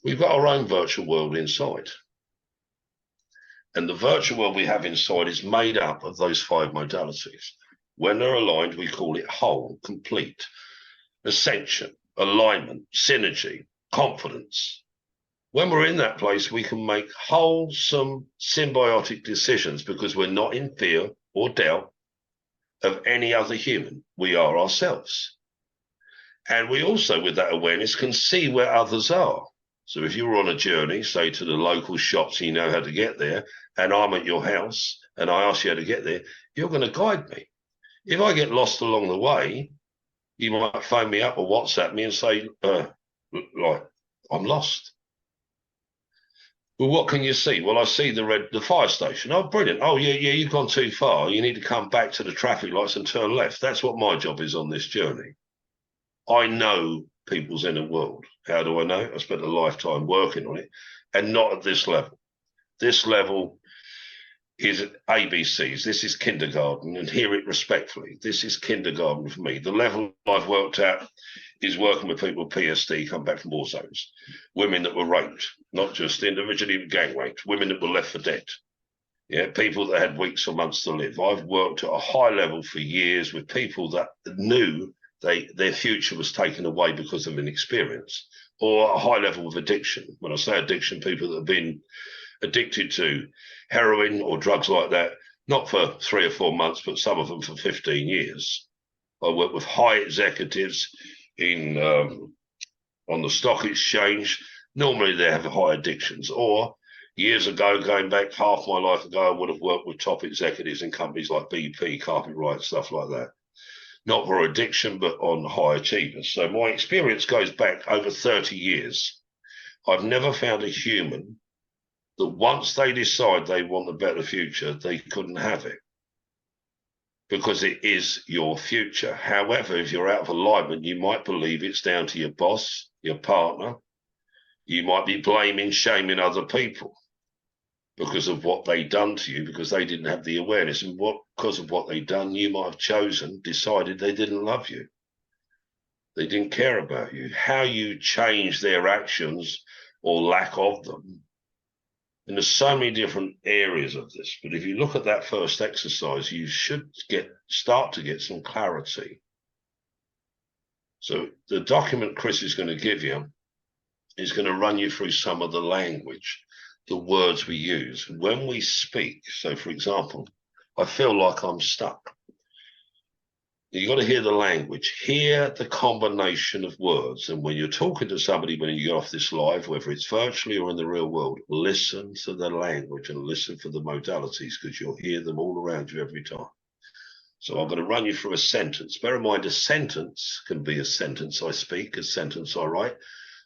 We've got our own virtual world inside. And the virtual world we have inside is made up of those five modalities. When they're aligned, we call it whole, complete, ascension, alignment, synergy, confidence. When we're in that place, we can make wholesome, symbiotic decisions because we're not in fear or doubt of any other human. We are ourselves. And we also, with that awareness, can see where others are. So if you're on a journey, say to the local shops, you know how to get there, and I'm at your house and I ask you how to get there, you're going to guide me. If I get lost along the way, you might phone me up or WhatsApp me and say, like, I'm lost. Well, what can you see? Well, I see the fire station. Oh, brilliant. Oh, yeah, you've gone too far. You need to come back to the traffic lights and turn left. That's what my job is on this journey. I know people's inner world. How do I know? I spent a lifetime working on it, and not at this level. This level is ABCs. This is kindergarten, and hear it respectfully. This is kindergarten for me. The level I've worked at is working with people with PSD, come back from war zones, women that were raped, not just individually gang raped, women that were left for dead. Yeah, people that had weeks or months to live. I've worked at a high level for years with people that knew their future was taken away because of an experience, or a high level of addiction. When I say addiction, people that have been addicted to heroin or drugs like that, not for 3 or 4 months, but some of them for 15 years. I work with high executives in on the stock exchange. Normally they have high addictions, or years ago, going back half my life ago, I would have worked with top executives in companies like BP, Carpet stuff like that. Not for addiction, but on high achievers. So my experience goes back over 30 years. I've never found a human that once they decide they want a better future, they couldn't have it, because it is your future. However, if you're out of alignment, you might believe it's down to your boss, your partner. You might be blaming, shaming other people because of what they done to you, because they didn't have the awareness. And because of what they done, you might have decided they didn't love you. They didn't care about you. How you change their actions or lack of them. And there's so many different areas of this. But if you look at that first exercise, you should start to get some clarity. So the document Chris is going to give you is going to run you through some of the language, the words we use when we speak. So, for example, I feel like I'm stuck. You've got to hear the language, hear the combination of words. And when you're talking to somebody, when you get off this live, whether it's virtually or in the real world, listen to the language and listen for the modalities, because you'll hear them all around you every time. So I'm going to run you through a sentence. Bear in mind, a sentence can be a sentence I speak, a sentence I write.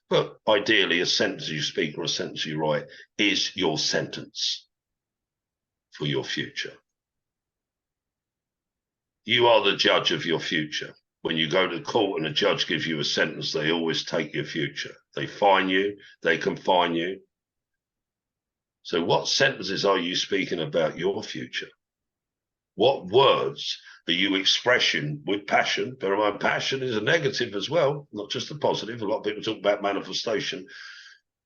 But ideally, a sentence you speak or a sentence you write is your sentence for your future. You are the judge of your future. When you go to court and a judge gives you a sentence, they always take your future. They fine you, they confine you. So what sentences are you speaking about your future? What words are you expressing with passion? Bear in mind, passion is a negative as well, not just a positive. A lot of people talk about manifestation.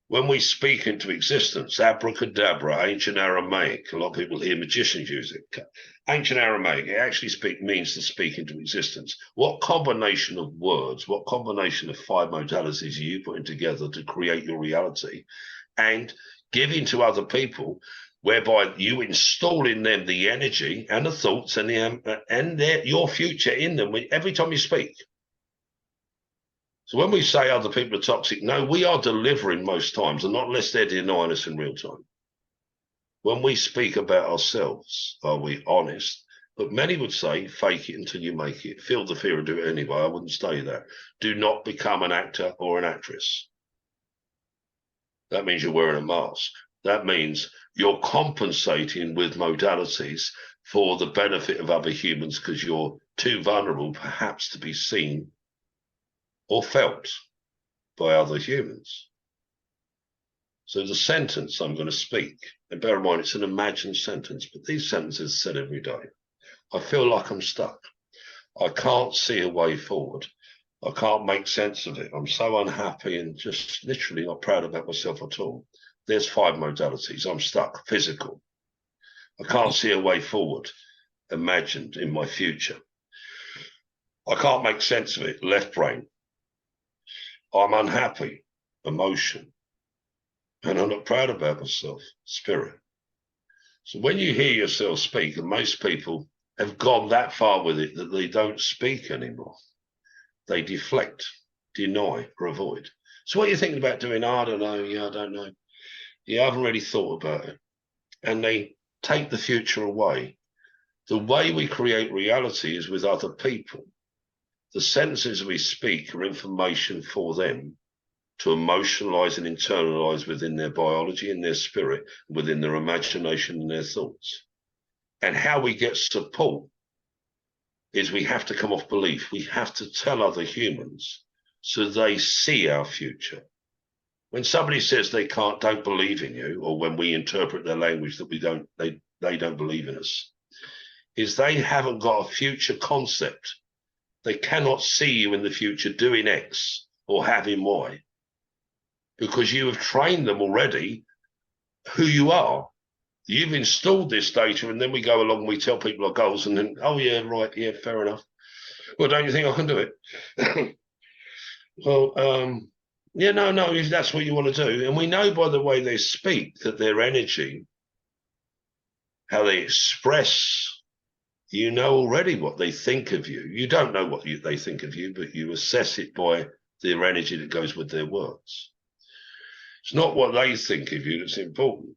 When we speak into existence, abracadabra, ancient Aramaic, a lot of people hear magicians use it. Ancient Aramaic, it actually means to speak into existence. What combination of words, what combination of 5 modalities are you putting together to create your reality and giving to other people, whereby you install in them the energy and the thoughts and your future in them every time you speak? So when we say other people are toxic, no, we are delivering most times, and not unless they're denying us in real time. When we speak about ourselves, are we honest? But many would say, fake it until you make it. Feel the fear and do it anyway. I wouldn't say that. Do not become an actor or an actress. That means you're wearing a mask. That means you're compensating with modalities for the benefit of other humans because you're too vulnerable, perhaps, to be seen or felt by other humans. So the sentence I'm going to speak, and bear in mind it's an imagined sentence, but these sentences are said every day. I feel like I'm stuck. I can't see a way forward. I can't make sense of it. I'm so unhappy and just literally not proud about myself at all. There's 5 modalities. I'm stuck. Physical. I can't see a way forward imagined in my future. I can't make sense of it. Left brain. I'm unhappy. Emotion. And I'm not proud about myself. Spirit. So when you hear yourself speak, and most people have gone that far with it that they don't speak anymore. They deflect, deny, or avoid. So what are you thinking about doing? I don't know. Yeah, I don't know. Yeah, I haven't really thought about it. And they take the future away. The way we create reality is with other people. The sentences we speak are information for them to emotionalize and internalize within their biology and their spirit, within their imagination and their thoughts. And how we get support is we have to come off belief. We have to tell other humans so they see our future. When somebody says they don't believe in you, or when we interpret their language that they don't believe in us, is they haven't got a future concept. They cannot see you in the future doing X or having Y because you have trained them already who you are. You've installed this data, and then we go along and we tell people our goals, and then, oh, yeah, right, yeah, fair enough. Well, don't you think I can do it? Well, yeah, no, if that's what you want to do. And we know by the way they speak that their energy, how they express, you know already what they think of you. You don't know what they think of you, but you assess it by their energy that goes with their words. It's not what they think of you that's important.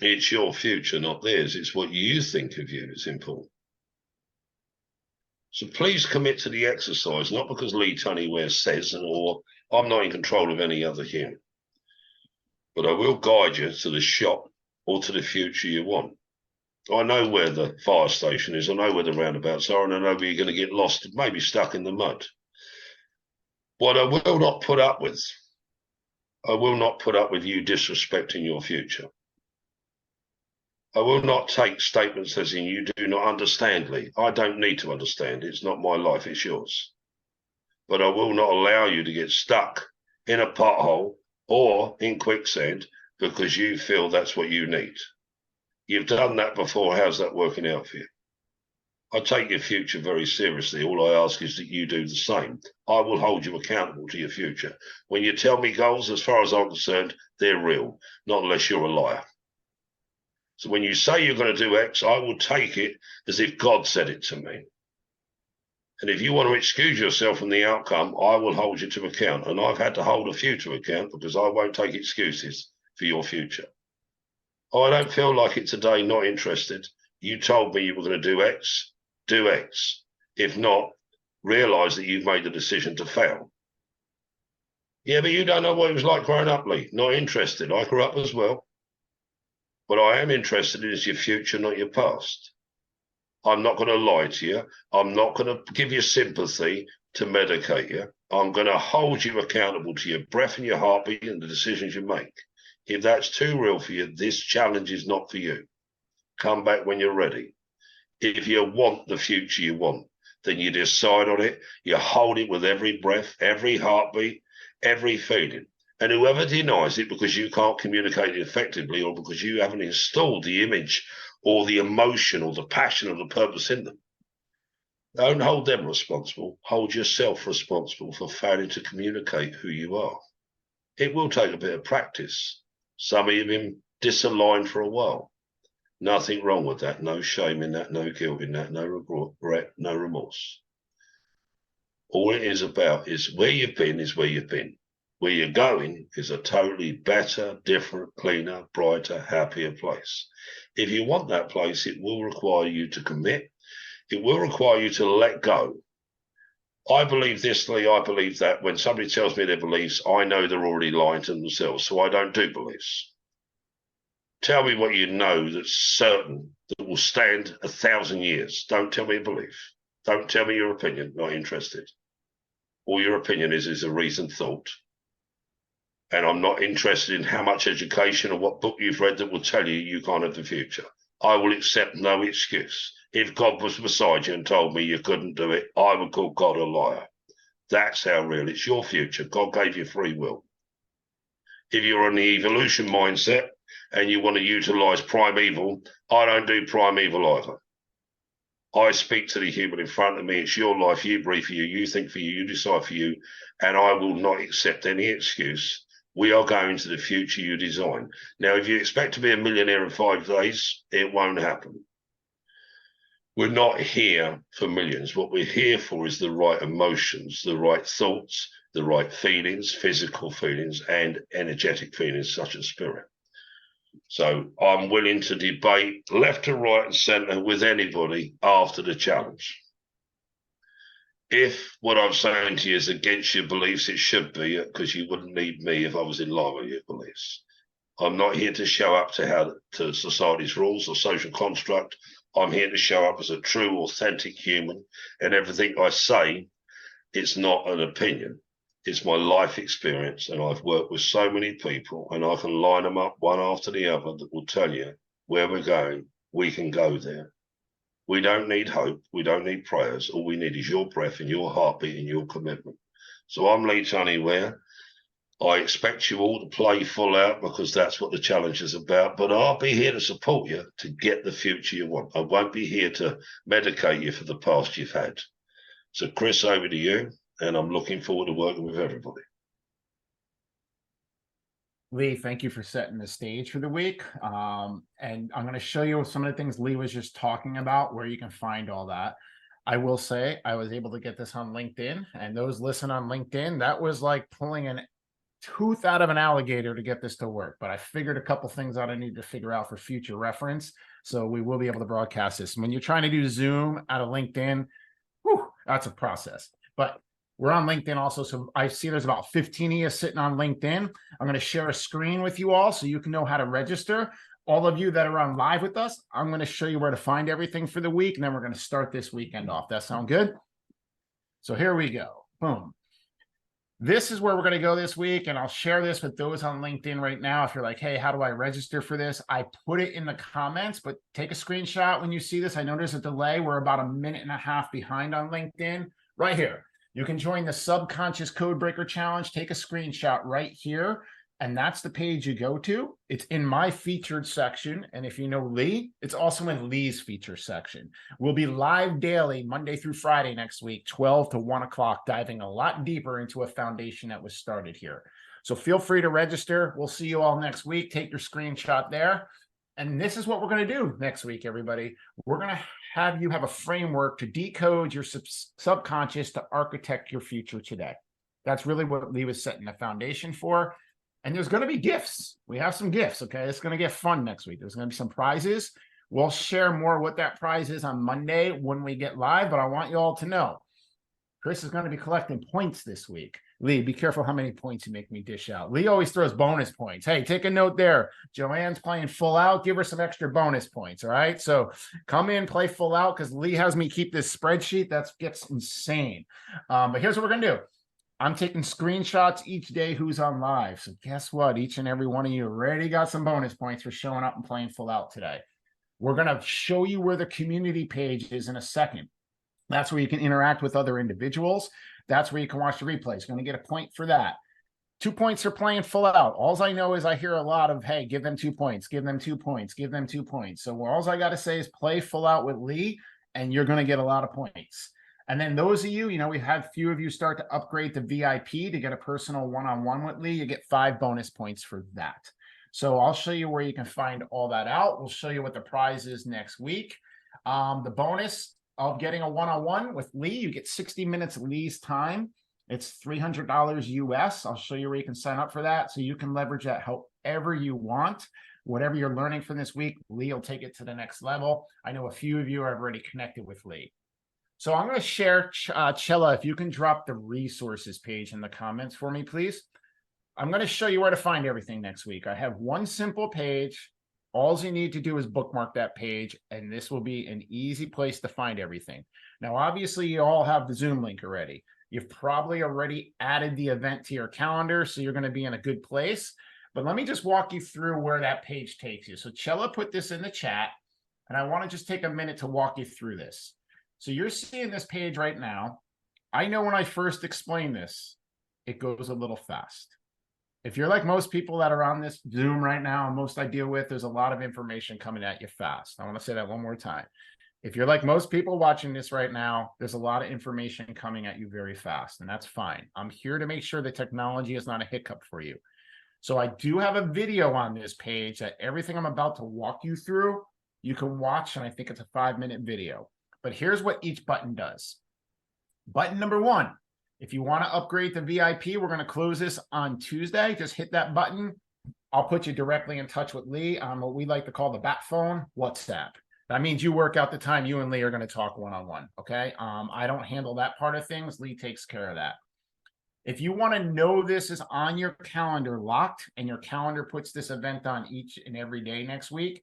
It's your future, not theirs. It's what you think of you that's important. So please commit to the exercise, not because Lee Tunney-Ware says, or I'm not in control of any other human, but I will guide you to the shop or to the future you want. I know where the fire station is. I know where the roundabouts are, and I know where you're going to get lost, maybe stuck in the mud. What I will not put up with, I will not put up with you disrespecting your future. I will not take statements as in you do not understand, Lee. I don't need to understand. It's not my life, it's yours. But I will not allow you to get stuck in a pothole or in quicksand because you feel that's what you need. You've done that before. How's that working out for you? I take your future very seriously. All I ask is that you do the same. I will hold you accountable to your future. When you tell me goals, as far as I'm concerned, they're real, not unless you're a liar. So when you say you're going to do X, I will take it as if God said it to me. And if you want to excuse yourself from the outcome, I will hold you to account. And I've had to hold a few to account because I won't take excuses for your future. Oh, I don't feel like it today, not interested. You told me you were going to do X, do X. If not, realise that you've made the decision to fail. Yeah, but you don't know what it was like growing up, Lee. Not interested. I grew up as well. What I am interested in is your future, not your past. I'm not going to lie to you. I'm not going to give you sympathy to medicate you. I'm going to hold you accountable to your breath and your heartbeat and the decisions you make. If that's too real for you, this challenge is not for you. Come back when you're ready. If you want the future you want, then you decide on it. You hold it with every breath, every heartbeat, every feeling. And whoever denies it because you can't communicate it effectively or because you haven't installed the image or the emotion or the passion or the purpose in them, don't hold them responsible. Hold yourself responsible for failing to communicate who you are. It will take a bit of practice. Some of you have been disaligned for a while. Nothing wrong with that. No shame in that, no guilt in that, no regret, no remorse. All it is about is where you've been is where you've been. Where you're going is a totally better, different, cleaner, brighter, happier place. If you want that place, it will require you to commit. It will require you to let go. I believe this, Lee, I believe that. When somebody tells me their beliefs, I know they're already lying to themselves, so I don't do beliefs. Tell me what you know that's certain, that will stand 1,000 years. Don't tell me a belief. Don't tell me your opinion, not interested. All your opinion is a reasoned thought. And I'm not interested in how much education or what book you've read that will tell you you can't have the future. I will accept no excuse. If God was beside you and told me you couldn't do it, I would call God a liar. That's how real. It's your future. God gave you free will. If you're on the evolution mindset and you want to utilize primeval, I don't do primeval either. I speak to the human in front of me. It's your life. You breathe for you. You think for you. You decide for you. And I will not accept any excuse. We are going to the future you design. Now, if you expect to be a millionaire in 5 days, it won't happen. We're not here for millions. What we're here for is the right emotions, the right thoughts, the right feelings, physical feelings, and energetic feelings, such as spirit. So I'm willing to debate left to right and centre with anybody after the challenge. If what I'm saying to you is against your beliefs, it should be, because you wouldn't need me if I was in line with your beliefs. I'm not here to show up to society's rules or social construct. I'm here to show up as a true, authentic human, and everything I say, it's not an opinion. It's my life experience, and I've worked with so many people, and I can line them up one after the other that will tell you where we're going. We can go there. We don't need hope. We don't need prayers. All we need is your breath and your heartbeat and your commitment. So I'm Lee Tunney-Ware. I expect you all to play full out, because that's what the challenge is about. But I'll be here to support you to get the future you want. I won't be here to medicate you for the past you've had. So Chris, over to you. And I'm looking forward to working with everybody. Lee, thank you for setting the stage for the week. And I'm going to show you some of the things Lee was just talking about, where you can find all that. I will say I was able to get this on LinkedIn, and those listen on LinkedIn, that was like pulling a tooth out of an alligator to get this to work. But I figured a couple things out I need to figure out for future reference. So we will be able to broadcast this. When you're trying to do Zoom out of LinkedIn, whew, that's a process. But we're on LinkedIn also, so I see there's about 15 of you sitting on LinkedIn. I'm going to share a screen with you all so you can know how to register. All of you that are on live with us, I'm going to show you where to find everything for the week, and then we're going to start this weekend off. That sound good? So here we go. Boom. This is where we're going to go this week, and I'll share this with those on LinkedIn right now. If you're like, hey, how do I register for this? I put it in the comments, but take a screenshot when you see this. I know there's a delay. We're about 1.5 minutes behind on LinkedIn. Right here. You can join the Subconscious Codebreaker Challenge. Take a screenshot right here, and that's the page you go to. It's in my featured section, and if you know Lee, it's also in Lee's feature section. We'll be live daily, Monday through Friday next week, 12 to 1 o'clock, diving a lot deeper into a foundation that was started here. So feel free to register. We'll see you all next week. Take your screenshot there. And this is what we're going to do next week, everybody. We're going to have you have a framework to decode your subconscious to architect your future today. That's really what Lee was setting the foundation for. And there's going to be gifts. We have some gifts, okay? It's going to get fun next week. There's going to be some prizes. We'll share more what that prize is on Monday when we get live, but I want you all to know Chris is going to be collecting points this week. Lee, be careful how many points you make me dish out. Lee always throws bonus points. Hey, take a note there. Joanne's playing full out. Give her some extra bonus points, all right? So come in, play full out, because Lee has me keep this spreadsheet. That gets insane. But here's what we're going to do. I'm taking screenshots each day who's on live. So guess what? Each and every one of you already got some bonus points for showing up and playing full out today. We're going to show you where the community page is in a second. That's where you can interact with other individuals. That's where you can watch the replays. You're going to get a point for that. 2 points for playing full out. All I know is I hear a lot of, hey, give them 2 points, give them 2 points, give them 2 points. So all I got to say is play full out with Lee, and you're going to get a lot of points. And then those of you, we've had a few of you start to upgrade to VIP to get a personal one-on-one with Lee. You get 5 bonus points for that. So I'll show you where you can find all that out. We'll show you what the prize is next week. The bonus of getting a one-on-one with Lee, you get 60 minutes Lee's time. It's $300 US. I'll show you where you can sign up for that, so you can leverage that however you want. Whatever you're learning from this week, Lee will take it to the next level. I know a few of you are already connected with Lee. So I'm going to share, Chella, if you can drop the resources page in the comments for me, please. I'm going to show you where to find everything next week. I have one simple page. All you need to do is bookmark that page, and this will be an easy place to find everything. Now, obviously, you all have the Zoom link already. You've probably already added the event to your calendar, so you're going to be in a good place. But let me just walk you through where that page takes you. So Chella put this in the chat, and I want to just take a minute to walk you through this. So you're seeing this page right now. I know when I first explain this, it goes a little fast. If you're like most people that are on this Zoom right now, and most I deal with, there's a lot of information coming at you fast. I want to say that one more time. If you're like most people watching this right now, there's a lot of information coming at you very fast, and that's fine. I'm here to make sure the technology is not a hiccup for you. So I do have a video on this page that everything I'm about to walk you through, you can watch, and I think it's a 5-minute video. But here's what each button does. Button number 1, if you want to upgrade to VIP, we're going to close this on Tuesday. Just hit that button. I'll put you directly in touch with Lee on what we like to call the bat phone, WhatsApp. That means you work out the time you and Lee are going to talk one-on-one, okay? I don't handle that part of things. Lee takes care of that. If you want to know this is on your calendar locked and your calendar puts this event on each and every day next week,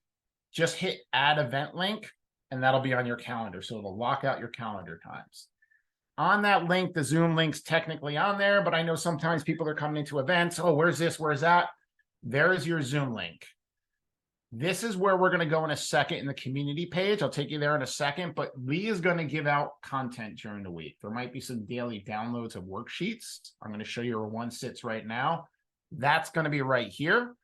just hit add event link and that'll be on your calendar. So it'll lock out your calendar times. On that link, the Zoom link's technically on there, but I know sometimes people are coming into events. Oh, where's this? Where's that? There's your Zoom link. This is where we're going to go in a second in the community page. I'll take you there in a second, but Lee is going to give out content during the week. There might be some daily downloads of worksheets. I'm going to show you where one sits right now. That's going to be right here.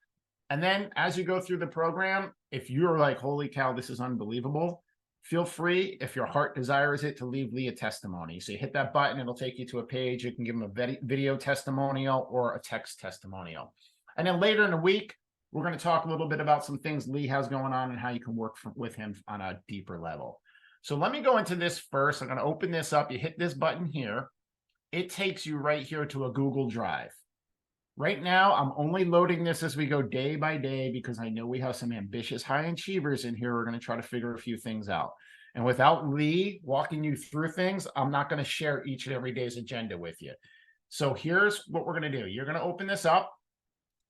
And then as you go through the program, if you're like, holy cow, this is unbelievable, feel free, if your heart desires it, to leave Lee a testimony. So you hit that button, it'll take you to a page. You can give him a video testimonial or a text testimonial. And then later in the week, we're going to talk a little bit about some things Lee has going on and how you can work with him on a deeper level. So let me go into this first. I'm going to open this up. You hit this button here. It takes you right here to a Google Drive. Right now, I'm only loading this as we go day by day because I know we have some ambitious high achievers in here. We're going to try to figure a few things out. And without Lee walking you through things, I'm not going to share each and every day's agenda with you. So here's what we're going to do. You're going to open this up.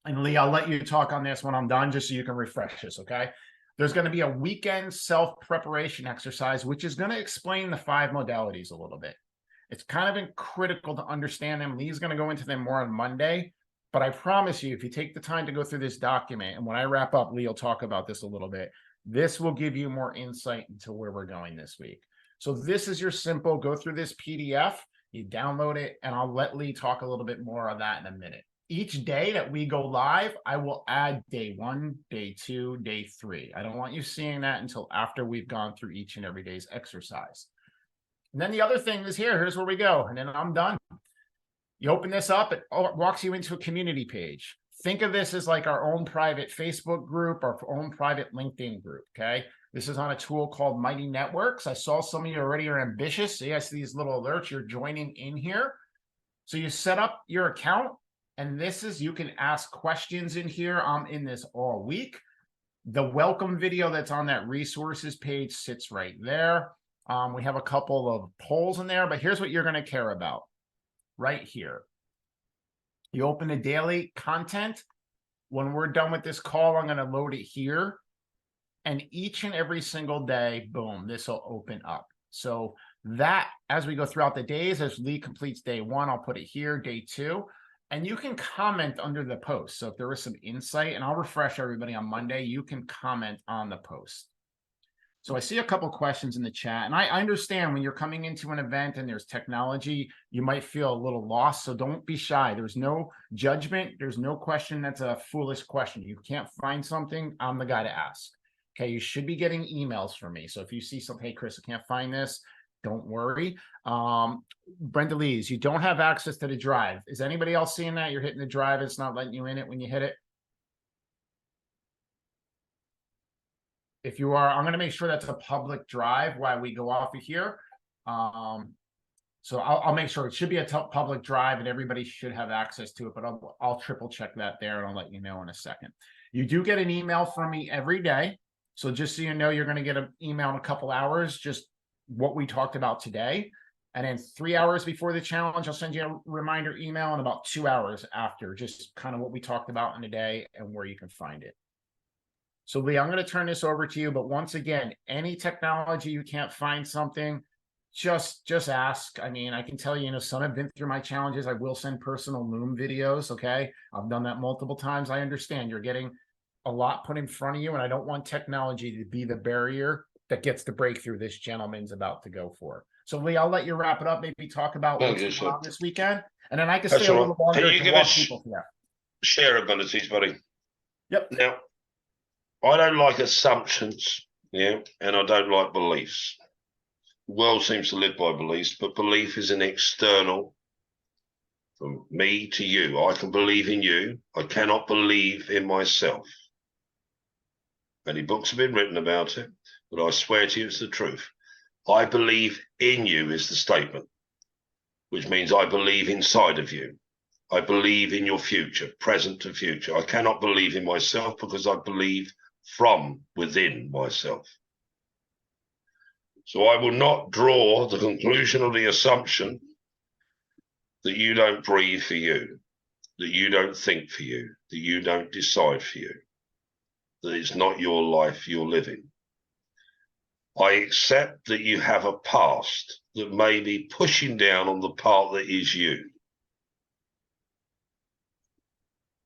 And Lee, I'll let you talk on this when I'm done, just so you can refresh this, okay? There's going to be a weekend self-preparation exercise, which is going to explain the 5 modalities a little bit. It's kind of critical to understand them. Lee's going to go into them more on Monday, but I promise you, if you take the time to go through this document, and when I wrap up, Lee will talk about this a little bit, this will give you more insight into where we're going this week. So this is your simple, go through this PDF, you download it, and I'll let Lee talk a little bit more on that in a minute. Each day that we go live, I will add day 1, day 2, day 3. I don't want you seeing that until after we've gone through each and every day's exercise. And then the other thing is here's where we go. And then I'm done. You open this up, it walks you into a community page. Think of this as like our own private Facebook group, our own private LinkedIn group, okay? This is on a tool called Mighty Networks. I saw some of you already are ambitious. See, I see these little alerts. You're joining in here. So you set up your account. And this is, you can ask questions in here. I'm in this all week. The welcome video that's on that resources page sits right there. We have a couple of polls in there, but here's what you're going to care about right here. You open the daily content. When we're done with this call, I'm going to load it here. And each and every single day, boom, this will open up. So that, as we go throughout the days, as Lee completes day 1, I'll put it here, day 2. And you can comment under the post. So if there was some insight, and I'll refresh everybody on Monday, you can comment on the post. So I see a couple questions in the chat, and I understand when you're coming into an event and there's technology, you might feel a little lost. So don't be shy. There's no judgment. There's no question that's a foolish question. You can't find something, I'm the guy to ask. Okay, you should be getting emails from me. So if you see something, hey, Chris, I can't find this, don't worry. Brenda Lees, you don't have access to the drive. Is anybody else seeing that? You're hitting the drive, it's not letting you in it when you hit it. If you are, I'm going to make sure that's a public drive while we go off of here. So I'll make sure it should be a public drive and everybody should have access to it, but I'll triple check that there and I'll let you know in a second. You do get an email from me every day. So just so you know, you're going to get an email in a couple hours, just what we talked about today. And then 3 hours before the challenge, I'll send you a reminder email, and about 2 hours after, just kind of what we talked about in the day and where you can find it. So Lee, I'm going to turn this over to you, but once again, any technology you can't find something, just ask. I mean, I can tell you, some have been through my challenges. I will send personal Loom videos. Okay. I've done that multiple times. I understand you're getting a lot put in front of you, and I don't want technology to be the barrier that gets the breakthrough this gentleman's about to go for. So Lee, I'll let you wrap it up. Maybe talk about Thank what's you, going sir. on this weekend, and then I can That's stay a all right. little longer Can you to give walk us people through that. share abilities, buddy? Yep. Now, I don't like assumptions, yeah, and I don't like beliefs. The world seems to live by beliefs, but belief is an external from me to you. I can believe in you. I cannot believe in myself. Many books have been written about it, but I swear to you it's the truth. I believe in you is the statement, which means I believe inside of you. I believe in your future, present to future. I cannot believe in myself because I believe from within myself. So I will not draw the conclusion or the assumption that you don't breathe for you, that you don't think for you, that you don't decide for you, that it's not your life you're living. I accept that you have a past that may be pushing down on the part that is you.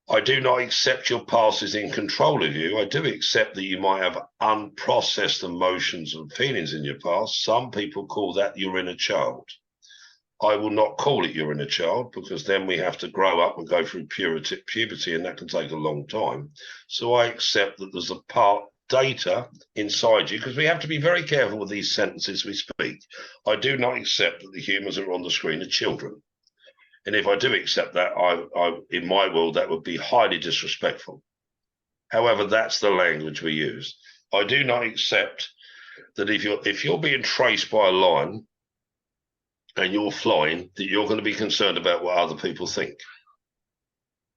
I do not accept your past is in control of you. I do accept that you might have unprocessed emotions and feelings in your past. Some people call that your inner child. I will not call it your inner child because then we have to grow up and go through puberty, and that can take a long time. So I accept that there's a part data inside you, because we have to be very careful with these sentences we speak. I do not accept that the humans that are on the screen are children. And if I do accept that, in my world, that would be highly disrespectful. However, that's the language we use. I do not accept that if you're being traced by a lion and you're flying, that you're going to be concerned about what other people think.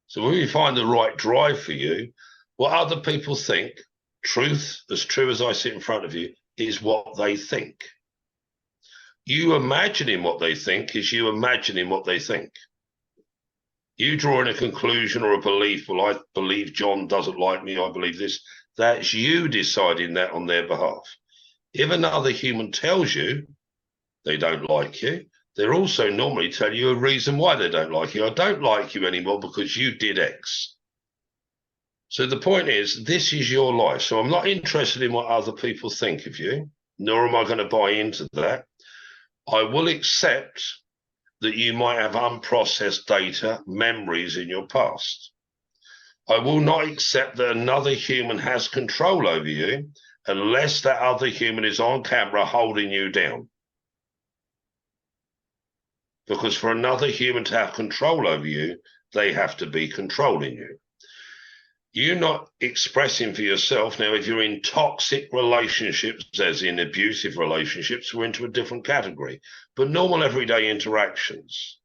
So when you find the right drive for you, what other people think, truth, as true as I sit in front of you, is what they think. You imagining what they think is you imagining what they think. You drawing a conclusion or a belief, well, I believe John doesn't like me, I believe this, that's you deciding that on their behalf. If another human tells you they don't like you, they're also normally tell you a reason why they don't like you. I don't like you anymore because you did X. So the point is, this is your life. So I'm not interested in what other people think of you, nor am I going to buy into that. I will accept that you might have unprocessed data, memories in your past. I will not accept that another human has control over you unless that other human is on camera holding you down. Because for another human to have control over you, they have to be controlling you. You're not expressing for yourself. Now, if you're in toxic relationships, as in abusive relationships, we're into a different category. But normal everyday interactions,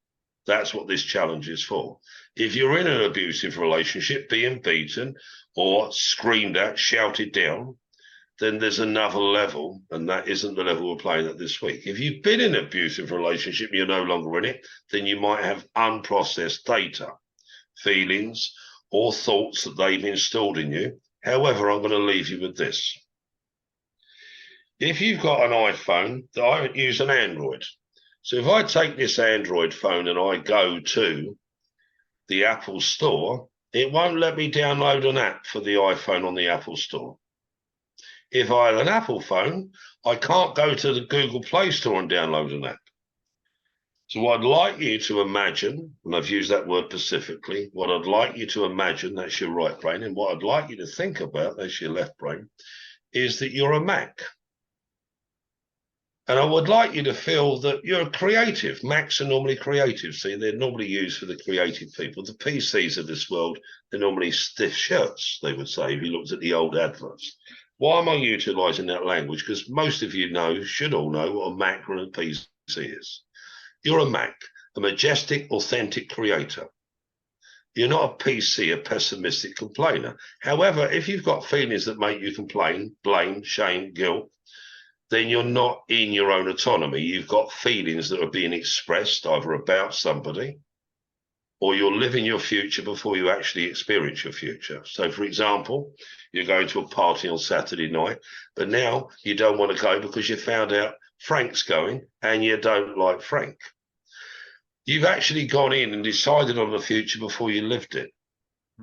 that's what this challenge is for. If you're in an abusive relationship, being beaten or screamed at, shouted down, then there's another level, and that isn't the level we're playing at this week. If you've been in an abusive relationship, you're no longer in it, then you might have unprocessed data, feelings, or thoughts that they've installed in you. However, I'm going to leave you with this. If you've got an iPhone, I use an Android. So if I take this Android phone and I go to the Apple Store, it won't let me download an app for the iPhone on the Apple Store. If I have an Apple phone, I can't go to the Google Play Store and download an app. So what I'd like you to imagine, and I've used that word specifically, what I'd like you to imagine, that's your right brain, and what I'd like you to think about, that's your left brain, is that you're a Mac. And I would like you to feel that you're creative. Macs are normally creative. See, they're normally used for the creative people. The PCs of this world, they're normally stiff shirts, they would say, if you looked at the old adverts. Why am I utilising that language? Because most of you should all know what a Mac or a PC is. You're a Mac, a majestic, authentic creator. You're not a PC, a pessimistic complainer. However, if you've got feelings that make you complain, blame, shame, guilt, then you're not in your own autonomy. You've got feelings that are being expressed either about somebody, or you're living your future before you actually experience your future. So, for example, you're going to a party on Saturday night, but now you don't want to go because you found out Frank's going and you don't like Frank. You've actually gone in and decided on the future before you lived it,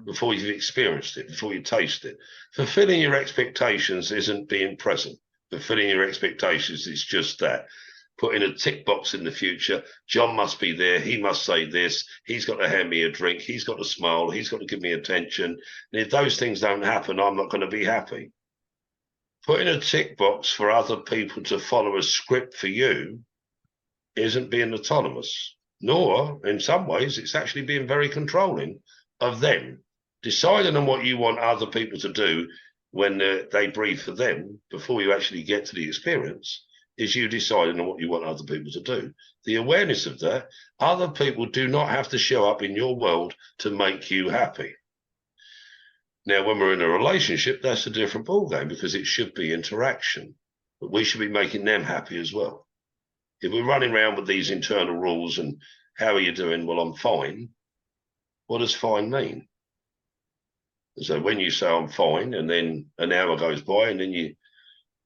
before you've experienced it, before you taste it. Fulfilling your expectations isn't being present. Fulfilling your expectations is just that. put in a tick box in the future. John must be there. He must say this. He's got to hand me a drink. He's got to smile. He's got to give me attention. And if those things don't happen, I'm not going to be happy. Putting a tick box for other people to follow a script for you isn't being autonomous, nor in some ways it's actually being very controlling of them. Deciding on what you want other people to do when they breathe for them before you actually get to the experience is you deciding on what you want other people to do. The awareness of that, other people do not have to show up in your world to make you happy. Now, when we're in a relationship, that's a different ballgame because it should be interaction, but we should be making them happy as well. If we're running around with these internal rules and how are you doing? Well, I'm fine. What does fine mean? So when you say I'm fine, and then an hour goes by, and then you,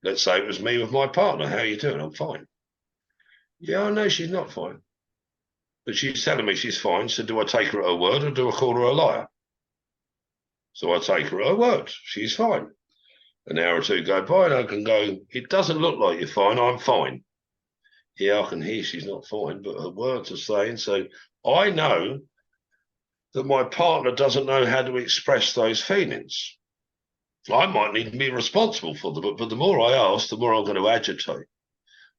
let's say it was me with my partner, how are you doing? I'm fine. Yeah, I know she's not fine. But she's telling me she's fine, so do I take her at her word or do I call her a liar? So I take her at her word, she's fine. An hour or two go by and I can go, it doesn't look like you're fine, I'm fine. Yeah, I can hear she's not fine, but her words are saying, so I know that my partner doesn't know how to express those feelings. I might need to be responsible for them, but the more I ask, the more I'm going to agitate.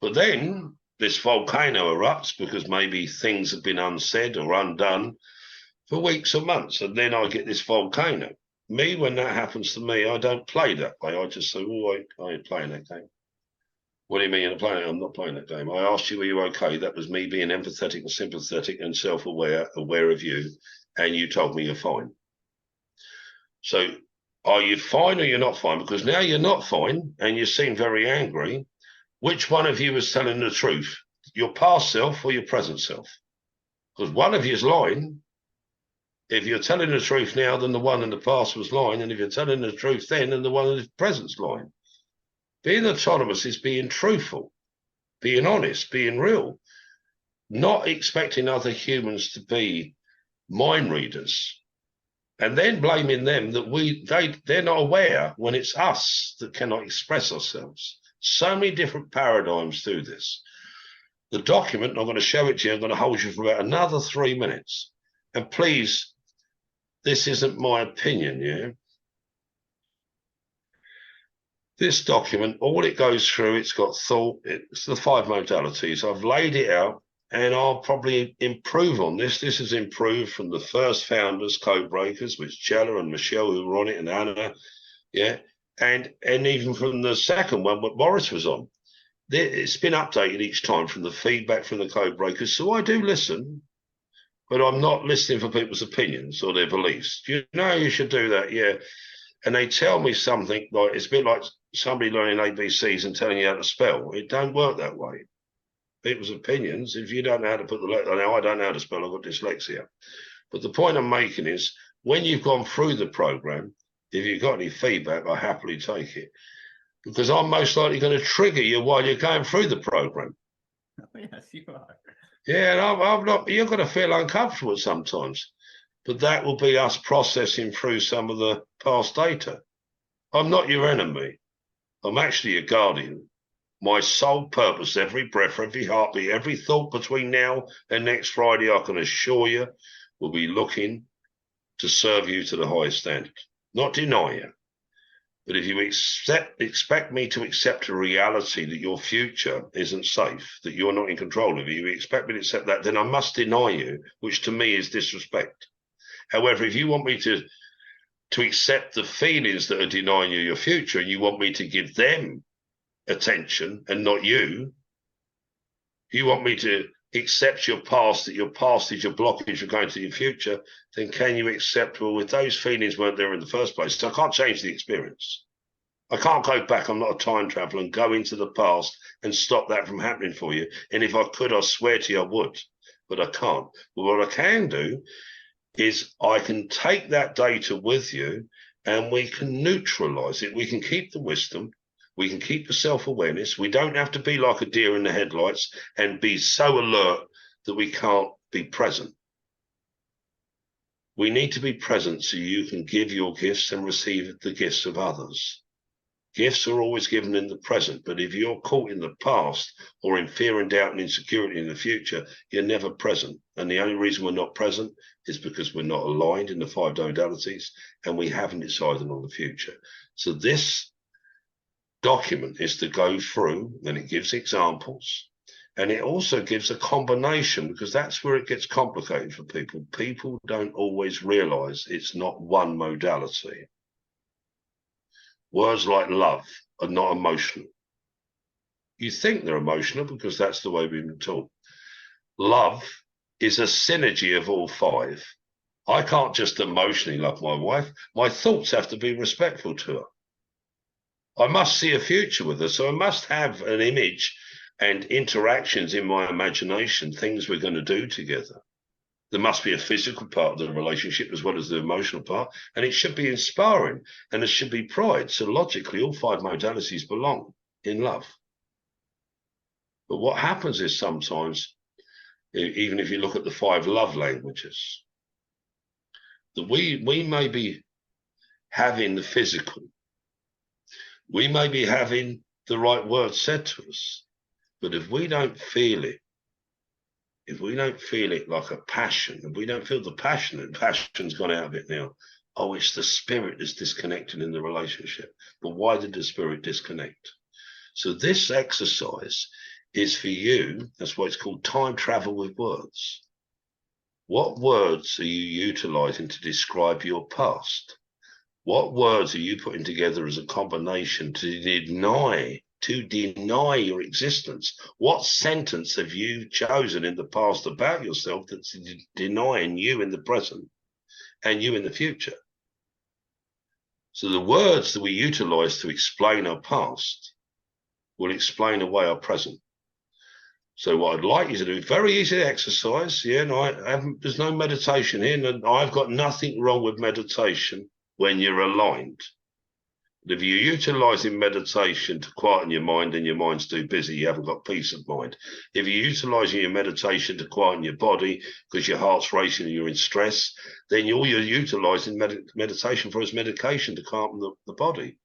But then this volcano erupts because maybe things have been unsaid or undone for weeks or months, and then I get this volcano. Me, when that happens to me, I don't play that way. I just say, oh, I ain't playing that game. What do you mean you're playing? I'm not playing that game. I asked you, were you okay? That was me being empathetic and sympathetic and self-aware, aware of you, and you told me you're fine. So are you fine or you're not fine? Because now you're not fine and you seem very angry. Which one of you is telling the truth? Your past self or your present self? Because one of you is lying. If you're telling the truth now, then the one in the past was lying. And if you're telling the truth then the one in the present's lying. Being autonomous is being truthful, being honest, being real, not expecting other humans to be mind readers, and then blaming them that they're not aware when it's us that cannot express ourselves. So many different paradigms through this. The document, I'm going to show it to you, I'm going to hold you for about another 3 minutes. And please, this isn't my opinion, yeah? This document, all it goes through, it's got thought, it's the 5 modalities. I've laid it out and I'll probably improve on this. This is improved from the first founders, Code Breakers, with Chella and Michelle who were on it, and Anna, yeah? And even from the second one, what Morris was on. It's been updated each time from the feedback from the Code Breakers. So I do listen, but I'm not listening for people's opinions or their beliefs. You know, you should do that, yeah. And they tell me something like, it's a bit like somebody learning ABCs and telling you how to spell. It don't work that way. People's opinions, if you don't know how to put the letter, now I don't know how to spell, I've got dyslexia. But the point I'm making is, when you've gone through the program, if you've got any feedback, I happily take it. Because I'm most likely going to trigger you while you're going through the program. Yes, you are. Yeah, and I'm not, you're going to feel uncomfortable sometimes. But that will be us processing through some of the past data. I'm not your enemy. I'm actually a guardian. My sole purpose, every breath, every heartbeat, every thought between now and next Friday, I can assure you, will be looking to serve you to the highest standard, not deny you. But if you expect me to accept a reality that your future isn't safe, that you're not in control of it, you expect me to accept that, then I must deny you, which to me is disrespect. However, if you want me to accept the feelings that are denying you your future, and you want me to give them attention and not you, you want me to accept your past, that your past is your blockage for going to your future, then can you accept, well, if those feelings weren't there in the first place, so I can't change the experience. I can't go back, I'm not a time traveler, and go into the past and stop that from happening for you. And if I could, I swear to you I would, but I can't. But what I can do is I can take that data with you and we can neutralize it. We can keep the wisdom. We can keep the self-awareness. We don't have to be like a deer in the headlights and be so alert that we can't be present. We need to be present so you can give your gifts and receive the gifts of others. Gifts are always given in the present, but if you're caught in the past or in fear and doubt and insecurity in the future, you're never present. And the only reason we're not present is because we're not aligned in the 5 modalities and we haven't decided on the future. So this document is to go through, and it gives examples, and it also gives a combination, because that's where it gets complicated for people. People don't always realize it's not one modality. Words like love are not emotional. You think they're emotional because that's the way we've been taught. Love is a synergy of all 5. I can't just emotionally love my wife. My thoughts have to be respectful to her. I must see a future with her, so I must have an image and interactions in my imagination, things we're going to do together. There must be a physical part of the relationship as well as the emotional part, and it should be inspiring, and there should be pride. So logically, all 5 modalities belong in love. But what happens is sometimes, even if you look at the 5 love languages, that we may be having the physical, we may be having the right words said to us, but if we don't feel it, if we don't feel it like a passion, if we don't feel the passion, and passion's gone out of it now, oh, it's the spirit that's disconnected in the relationship. But why did the spirit disconnect? So this exercise is for you. That's why it's called time travel with words. What words are you utilizing to describe your past? What words are you putting together as a combination to deny your existence? What sentence have you chosen in the past about yourself that's denying you in the present and you in the future? So the words that we utilize to explain our past will explain away our present. So what I'd like you to do, very easy exercise. Yeah, no, there's no meditation here, and I've got nothing wrong with meditation when you're aligned. If you're utilizing meditation to quieten your mind and your mind's too busy, you haven't got peace of mind. If you're utilizing your meditation to quieten your body because your heart's racing and you're in stress, then all you're utilizing meditation for is medication to calm the body.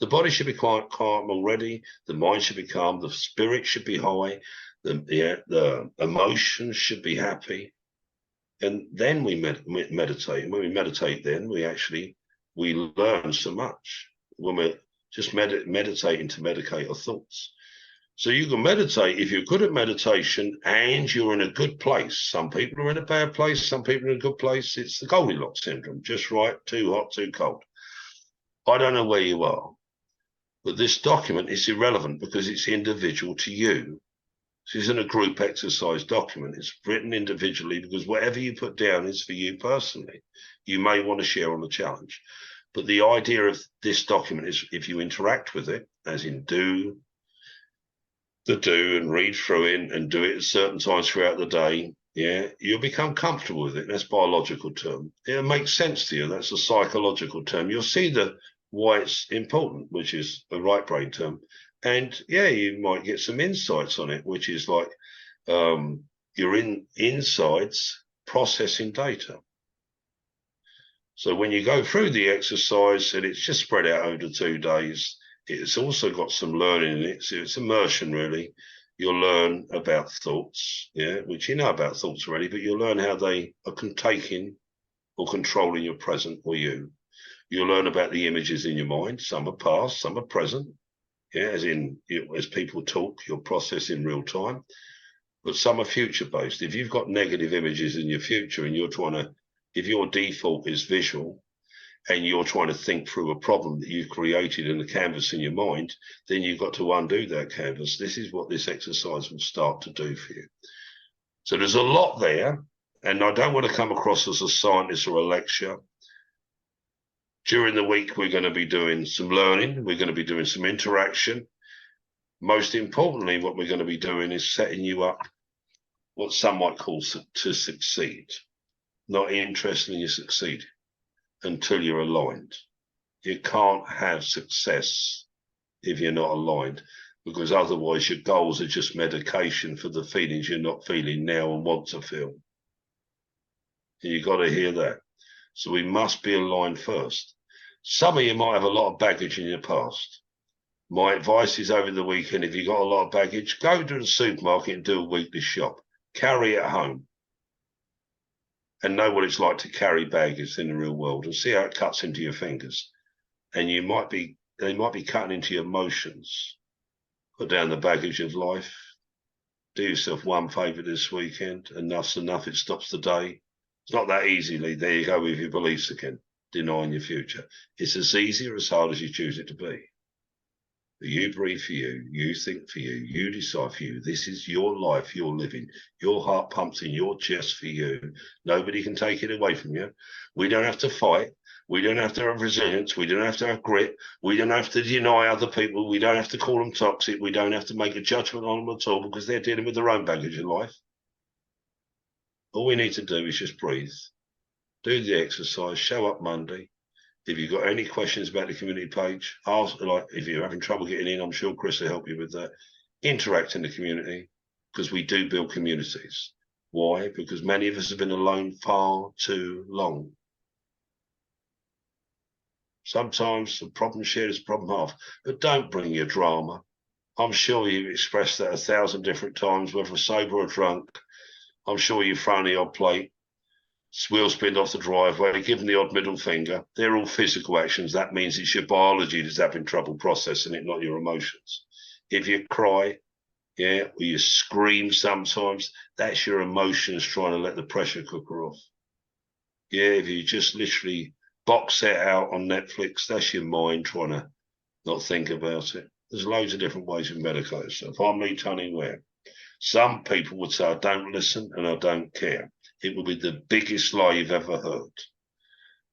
The body should be quite calm already. The mind should be calm. The spirit should be high. The emotions should be happy. And then we meditate. And when we meditate, then we learn so much. When we're just meditating to medicate our thoughts. So you can meditate if you're good at meditation and you're in a good place. Some people are in a bad place. Some people are in a good place. It's the Goldilocks syndrome, just right, too hot, too cold. I don't know where you are, but this document is irrelevant because it's individual to you. This isn't a group exercise document. It's written individually because whatever you put down is for you personally. You may want to share on the challenge. But the idea of this document is if you interact with it, as in do and read through it and do it at certain times throughout the day, yeah, you'll become comfortable with it. That's a biological term. It'll make sense to you. That's a psychological term. You'll see why it's important, which is a right brain term. And yeah, you might get some insights on it, which is like your insides processing data. So when you go through the exercise, and it's just spread out over 2 days, it's also got some learning in it. So it's immersion, really. You'll learn about thoughts, yeah, which you know about thoughts already, but you'll learn how they are taking or controlling your present or you. You'll learn about the images in your mind. Some are past, some are present. Yeah, as people talk, you'll process in real time. But some are future-based. If you've got negative images in your future and if your default is visual and you're trying to think through a problem that you've created in the canvas in your mind, then you've got to undo that canvas. This is what this exercise will start to do for you. So there's a lot there, and I don't want to come across as a scientist or a lecture. During the week, we're going to be doing some learning. We're going to be doing some interaction. Most importantly, what we're going to be doing is setting you up what some might call to succeed. Not interested in you succeed until you're aligned. You can't have success if you're not aligned, because otherwise your goals are just medication for the feelings you're not feeling now and want to feel. And you've got to hear that. So we must be aligned first. Some of you might have a lot of baggage in your past. My advice is over the weekend, if you've got a lot of baggage, go to the supermarket and do a weekly shop. Carry it home. And know what it's like to carry baggage in the real world and see how it cuts into your fingers. And they might be cutting into your emotions. Put down the baggage of life. Do yourself one favour this weekend. Enough's enough. It stops the day. It's not that easily. There you go with your beliefs again, denying your future. It's as easy or as hard as you choose it to be. You breathe for you. You think for you. You decide for you. This is your life you're living. Your heart pumps in your chest for you. Nobody can take it away from you. We don't have to fight. We don't have to have resilience. We don't have to have grit. We don't have to deny other people. We don't have to call them toxic. We don't have to make a judgment on them at all because they're dealing with their own baggage in life. All we need to do is just breathe, do the exercise, show up Monday. If you've got any questions about the community page, ask. Like if you're having trouble getting in, I'm sure Chris will help you with that. Interact in the community because we do build communities. Why? Because many of us have been alone far too long. Sometimes the problem shared is problem half, but don't bring your drama. I'm sure you've expressed that 1,000 different times, whether sober or drunk. I'm sure you've thrown the odd plate, wheel spinned off the driveway, given the odd middle finger. They're all physical actions. That means it's your biology that's having trouble processing it, not your emotions. If you cry, yeah, or you scream sometimes, that's your emotions trying to let the pressure cooker off. Yeah, if you just literally box set out on Netflix, that's your mind trying to not think about it. There's loads of different ways of medicating stuff. I'm Lee Tunney-Ware. Some people would say, I don't listen and I don't care. It will be the biggest lie you've ever heard.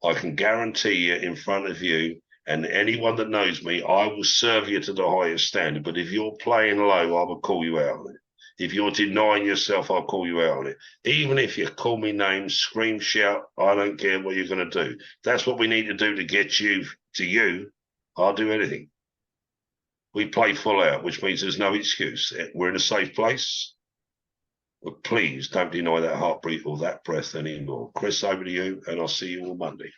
I can guarantee you in front of you and anyone that knows me, I will serve you to the highest standard. But if you're playing low, I will call you out on it. If you're denying yourself, I'll call you out on it. Even if you call me names, scream, shout, I don't care what you're going to do. That's what we need to do to get you to you. I'll do anything. We play full out, which means there's no excuse. We're in a safe place. But please don't deny that heartbeat or that breath anymore. Chris, over to you, and I'll see you on Monday.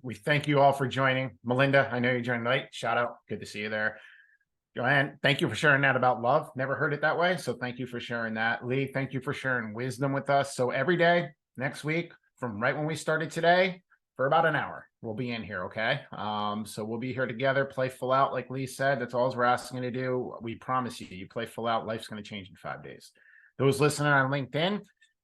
We thank you all for joining. Melinda, I know you joined late. Shout out. Good to see you there. Joanne, thank you for sharing that about love. Never heard it that way. So thank you for sharing that. Lee, thank you for sharing wisdom with us. So every day next week, from right when we started today, for about an hour, we'll be in here, okay? So we'll be here together, play full out, like Lee said. That's all we're asking you to do. We promise you, you play full out, life's going to change in 5 days. Those listening on LinkedIn,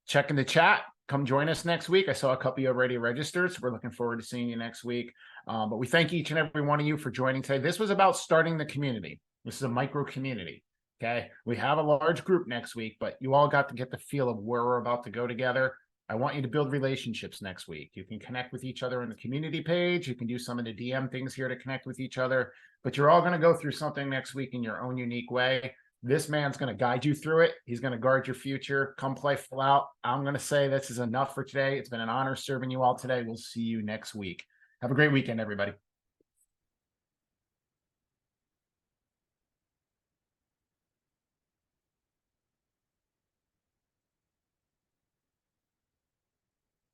check in the chat. Come join us next week. I saw a couple of you already registered, so we're looking forward to seeing you next week. But we thank each and every one of you for joining today. This was about starting the community. This is a micro community, okay? We have a large group next week, but you all got to get the feel of where we're about to go together. I want you to build relationships next week. You can connect with each other in the community page. You can do some of the DM things here to connect with each other, but you're all going to go through something next week in your own unique way. This man's going to guide you through it. He's going to guard your future. Come play full out. I'm going to say this is enough for today. It's been an honor serving you all today. We'll see you next week. Have a great weekend, everybody.